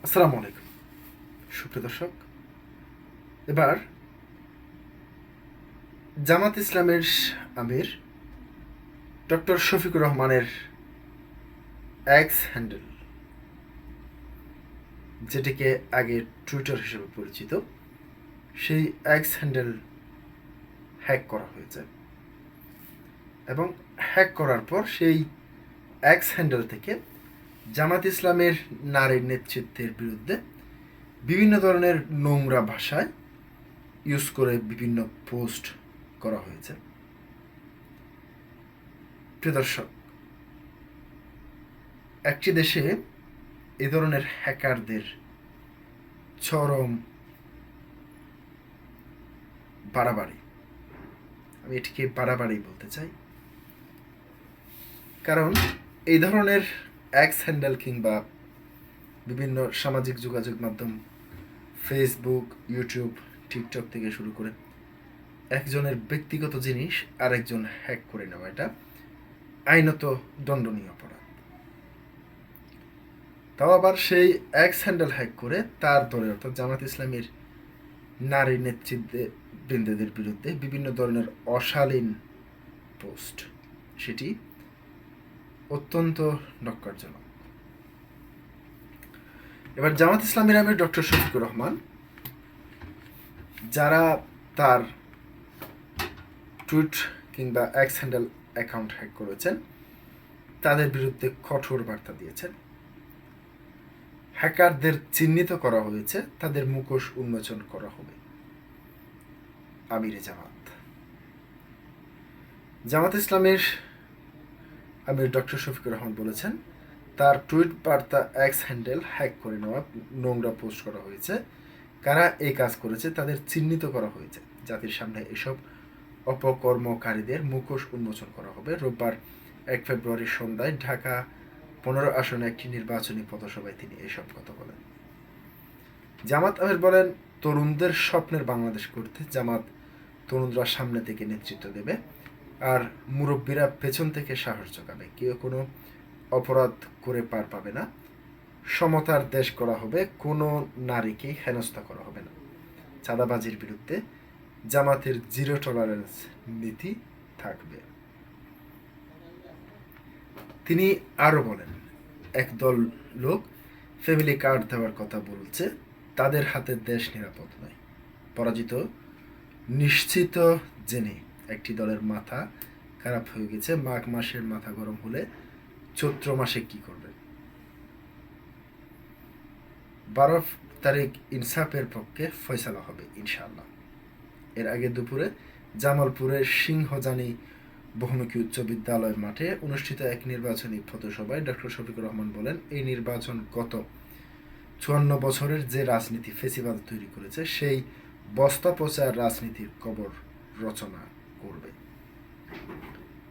আসসালামু আলাইকুম সুপ্রিয় দর্শক। এবার জামাত ইসলামের আমির ডক্টর শফিকুর রহমানের এক্স হ্যান্ডেল, যেটিকে আগে টুইটার হিসেবে পরিচিত, সেই এক্স হ্যান্ডেল হ্যাক করা হয়েছে এবং হ্যাক করার পর সেই এক্স হ্যান্ডেল থেকে জামাত ইসলামের নারীর নেতৃত্বের বিরুদ্ধে বিভিন্ন ধরনের নোংরা ভাষায় ইউজ করে বিভিন্ন পোস্ট করা হয়েছে। প্রিয় দর্শক, একটি দেশে এ ধরনের হ্যাকারদের চরম বাড়াবাড়ি, আমি এটিকে বাড়াবাড়ি বলতে চাই, কারণ এই ধরনের এক্স হ্যান্ডেল কিংবা বিভিন্ন সামাজিক যোগাযোগ মাধ্যম, ফেসবুক, ইউটিউব, টিকটক থেকে শুরু করে একজনের ব্যক্তিগত জিনিস আরেকজন হ্যাক করে নেওয়া, এটা আইনত দণ্ডনীয় অপরাধ। তাও আবার সেই এক্স হ্যান্ডেল হ্যাক করে তার দলে অর্থাৎ জামাত ইসলামের নারী নেতৃবৃন্দদের বিরুদ্ধে বিভিন্ন ধরনের অশালীন পোস্ট, সেটি অত্যন্ত নক্কারজনক। এবার জামাত ইসলামের আমির ডক্টর শফিকুর রহমান, যারা তার টুইট কিংবা এক্স হ্যান্ডেল অ্যাকাউন্ট হ্যাক করেছেন, তাদের বিরুদ্ধে কঠোর বার্তা দিয়েছেন। হ্যাকারদের চিহ্নিত করা হয়েছে, তাদের মুখোশ উন্মোচন করা হবে। আমিরে জামাত ইসলামের আমির ডক্টর শফিকুর রহমান বলেছেন, তার টুইট বার্তা এক্স হ্যান্ডেল হ্যাক করে নেওয়া, নোংরা পোস্ট করা হয়েছে। কারা এই কাজ করেছে তাদের চিহ্নিত করা হয়েছে। জাতির সামনে এসব অপকর্মকারীদের মুখোশ উন্মোচন করা হবে। রোববার 1 ফেব্রুয়ারি সন্ধ্যায় ঢাকা 15 আসনে একটি নির্বাচনী পথসভায় তিনি এসব কথা বলেন। জামাত আমির বলেন, তরুণদের স্বপ্নের বাংলাদেশ করতে জামাত তরুণরা সামনে থেকে নেতৃত্ব দেবে, আর মুরব্বীরা পেছন থেকে সাহস যোগাবে। কেউ কোনো অপরাধ করে পার পাবে না। সমতার দেশ করা হবে, কোনো নারীকে হেনস্থা করা হবে না। চাঁদাবাজির বিরুদ্ধে জামাতের জিরো টলারেন্স নীতি থাকবে। তিনি আরও বলেন, একদল লোক ফ্যামিলি কার্ড দেওয়ার কথা বলছে, তাদের হাতে দেশ নিরাপদ নয়। পরাজিত নিশ্চিত জেনে একটি দলের মাথা খারাপ হয়ে গেছে। মাঘ মাসের মাথা গরম হলে চৈত্র মাসে কি করবে? 12 তারিখ ইনসাফের পক্ষে ফয়সালা হবে ইনশাআল্লাহ। এর আগে দুপুরে জামালপুরের সিংহজানি বহুমুখী উচ্চ বিদ্যালয় মাঠে অনুষ্ঠিত এক নির্বাচনী পথসভায় ডক্টর শফিকুর রহমান বলেন, এই নির্বাচন গত 54 বছরের যে রাজনীতি ফেসিবাদ তৈরি করেছে, সেই বস্তা পচা রাজনীতির কবর রচনা করবে।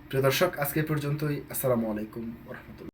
প্রিয় দর্শক, আজকে পর্যন্তই। আসসালামু আলাইকুম ওয়া রাহমাতুল্লাহ।